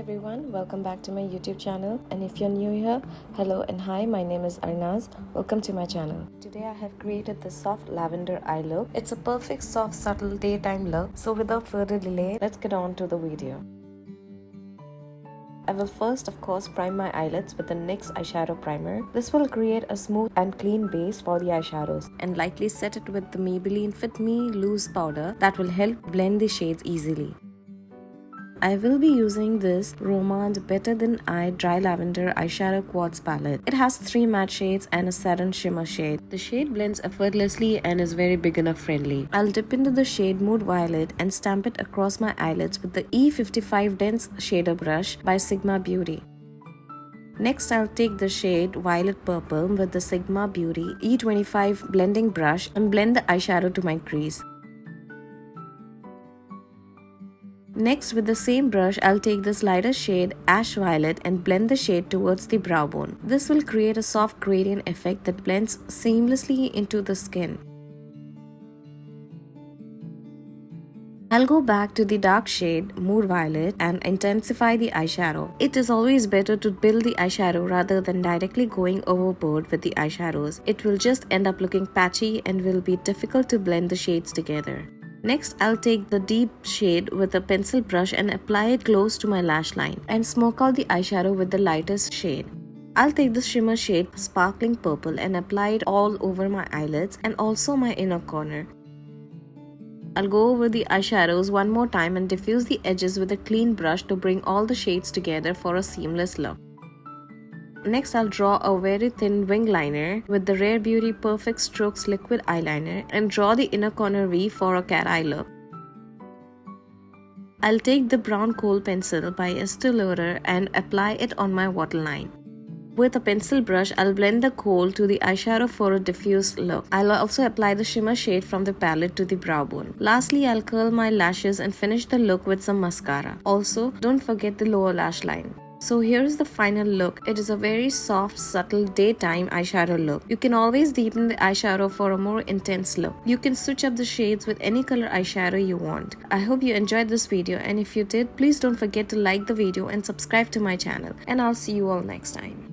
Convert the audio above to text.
everyone, welcome back to my YouTube channel, and if you're new here, hello and hi, my name is Arnaz. Welcome to my channel. Today I have created the soft lavender eye look. It's a perfect soft subtle daytime look. So without further delay, let's get on to the video. I will first of course prime my eyelids with the NYX eyeshadow primer. This will create a smooth and clean base for the eyeshadows, and lightly set it with the Maybelline Fit Me loose powder that will help blend the shades easily. I will be using this Rom&nd Better than Eyes Dry Lavender Eyeshadow Quartz Palette. It has 3 matte shades and a satin shimmer shade. The shade blends effortlessly and is very beginner friendly. I'll dip into the shade Mood Violet and stamp it across my eyelids with the E55 Dense Shader Brush by Beauty. Next, I'll take the shade Violet Purple with the Beauty E55 blending brush and blend the eyeshadow to my crease. Next, with the same brush, I'll take this lighter shade Ash Violet and blend the shade towards the brow bone. This will create a soft gradient effect that blends seamlessly into the skin. I'll go back to the dark shade Mood Violet and intensify the eyeshadow. It is always better to build the eyeshadow rather than directly going overboard with the eyeshadows. It will just end up looking patchy and will be difficult to blend the shades together. Next, I'll take the deep shade with a pencil brush and apply it close to my lash line and smoke out the eyeshadow with the lightest shade. I'll take the shimmer shade Sparkling Purple and apply it all over my eyelids and also my inner corner. I'll go over the eyeshadows one more time and diffuse the edges with a clean brush to bring all the shades together for a seamless look. Next, I'll draw a very thin wing liner with the Rarebeauty Perfect Strokes liquid eyeliner and draw the inner corner V for a cat eye look. I'll take the brown kohl pencil by Estee Lauder and apply it on my waterline. With a pencil brush, I'll blend the kohl to the eyeshadow for a diffuse look. I'll also apply the shimmer shade from the palette to the brow bone. Lastly, I'll curl my lashes and finish the look with some mascara. Also, don't forget the lower lash line. So here's the final look. It is a very soft, subtle daytime eyeshadow look. You can always deepen the eyeshadow for a more intense look. You can switch up the shades with any color eyeshadow you want. I hope you enjoyed this video, and if you did, please don't forget to like the video and subscribe to my channel. And I'll see you all next time.